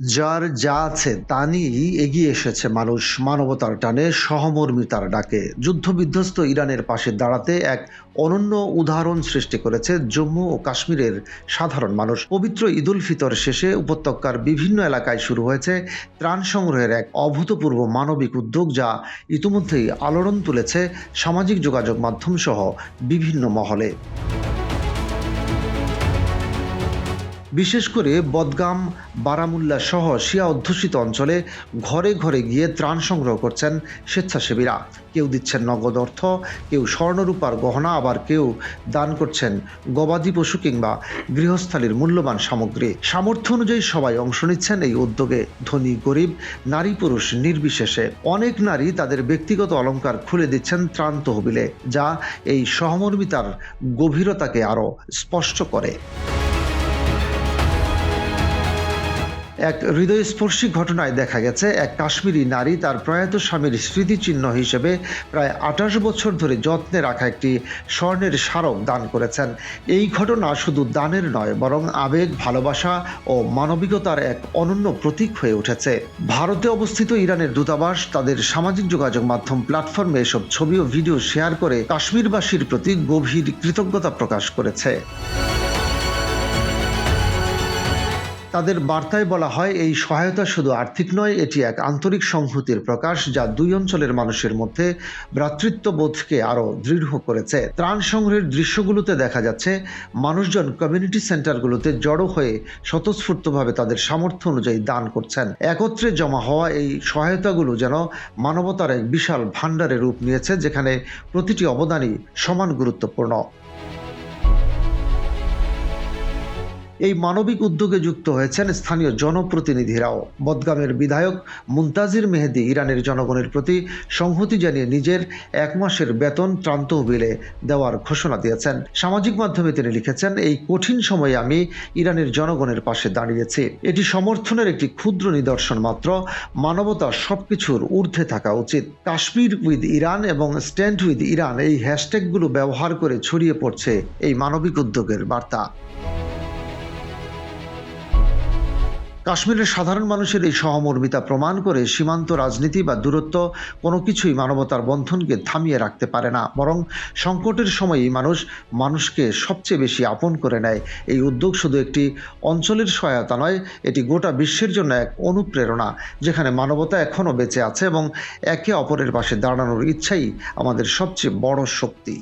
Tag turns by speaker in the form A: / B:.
A: যার যা আছে তা নিয়েই এগিয়ে এসেছে মানুষ। মানবতার টানে, সহমর্মিতার ডাকে যুদ্ধবিধ্বস্ত ইরানের পাশে দাঁড়াতে এক অনন্য উদাহরণ সৃষ্টি করেছে জম্মু ও কাশ্মীরের সাধারণ মানুষ। পবিত্র ঈদ উল ফিতর শেষে উপত্যকার বিভিন্ন এলাকায় শুরু হয়েছে ত্রাণ সংগ্রহের এক অভূতপূর্ব মানবিক উদ্যোগ, যা ইতিমধ্যেই আলোড়ন তুলেছে সামাজিক যোগাযোগ মাধ্যম সহ বিভিন্ন মহলে। বিশেষ করে বদগাম, বারামুল্লা সহ শিয়া অধ্যুষিত অঞ্চলে ঘরে ঘরে গিয়ে ত্রাণ সংগ্রহ করছেন স্বেচ্ছাসেবীরা। কেউ দিচ্ছেন নগদ অর্থ, কেউ স্বর্ণরূপার গহনা, আবার কেউ দান করছেন গবাদি পশু কিংবা গৃহস্থালির মূল্যবান সামগ্রী। সামর্থ্য অনুযায়ী সবাই অংশ নিচ্ছেন এই উদ্যোগে, ধনী গরিব, নারী পুরুষ নির্বিশেষে। অনেক নারী তাদের ব্যক্তিগত অলংকার খুলে দিচ্ছেন ত্রাণ তহবিলে, যা এই সহমর্মিতার গভীরতাকে আরও স্পষ্ট করে। এক হৃদয়স্পর্শী ঘটনায় দেখা গেছে এক কাশ্মীরি নারী তার প্রয়াত স্বামীর স্মৃতিচিহ্ন হিসেবে প্রায় ২৮ বছর ধরে যত্নে রাখা একটি স্বর্ণের স্মারক দান করেছেন। এই ঘটনা শুধু দানের নয়, বরং আবেগ, ভালোবাসা ও মানবিকতার এক অনন্য প্রতীক হয়ে উঠেছে। ভারতে অবস্থিত ইরানের দূতাবাস তাদের সামাজিক যোগাযোগ মাধ্যম প্ল্যাটফর্মে এসব ছবি ও ভিডিও শেয়ার করে কাশ্মীরবাসীর প্রতি গভীর কৃতজ্ঞতা প্রকাশ করেছে। তাদের বার্তায় বলা হয়, এই সহায়তা শুধু আর্থিক নয়, এটি এক আন্তরিক সংহতির প্রকাশ, যা দুই অঞ্চলের মানুষের মধ্যে ভ্রাতৃত্ববোধকে আরও দৃঢ় করেছে। ত্রাণ সংগ্রহের দৃশ্যগুলোতে দেখা যাচ্ছে মানুষজন কমিউনিটি সেন্টারগুলোতে জড়ো হয়ে স্বতঃস্ফূর্তভাবে তাদের সামর্থ্য অনুযায়ী দান করছেন। একত্রে জমা হওয়া এই সহায়তাগুলো যেন মানবতার এক বিশাল ভাণ্ডারে রূপ নিয়েছে, যেখানে প্রতিটি অবদানই সমান গুরুত্বপূর্ণ। এই মানবিক উদ্যোগে যুক্ত হয়েছেন স্থানীয় জনপ্রতিনিধিরাও। বদগামের বিধায়ক মুনতাজির মেহেদি ইরানের জনগণের প্রতি সংহতি জানিয়ে নিজের ১ মাসের বেতন ত্রাণ তহবিলে দেওয়ার ঘোষণা দিয়েছেন। সামাজিক মাধ্যমে তিনি লিখেছেন, এই কঠিন সময়ে আমি ইরানের জনগণের পাশে দাঁড়িয়েছি। এটি সমর্থনের একটি ক্ষুদ্র নিদর্শন মাত্র। মানবতা সবকিছুর ঊর্ধ্বে থাকা উচিত। কাশ্মীর উইথ ইরান এবং স্ট্যান্ড উইথ ইরান, এই হ্যাশট্যাগুলো ব্যবহার করে ছড়িয়ে পড়ছে এই মানবিক উদ্যোগের বার্তা। কাশ্মীরের সাধারণ মানুষের এই সহমর্মিতা প্রমাণ করে সীমান্ত রাজনীতি বা দূরত্ব কোনো কিছুই মানবতার বন্ধনকে থামিয়ে রাখতে পারে না, বরং সংকটের সময়ই মানুষ মানুষকে সবচেয়ে বেশি আপন করে নেয়। এই উদ্যোগ শুধু একটি অঞ্চলের সহায়তা নয়, এটি গোটা বিশ্বের জন্য এক অনুপ্রেরণা, যেখানে মানবতা এখনও বেঁচে আছে এবং একে অপরের পাশে দাঁড়ানোর ইচ্ছাই আমাদের সবচেয়ে বড় শক্তি।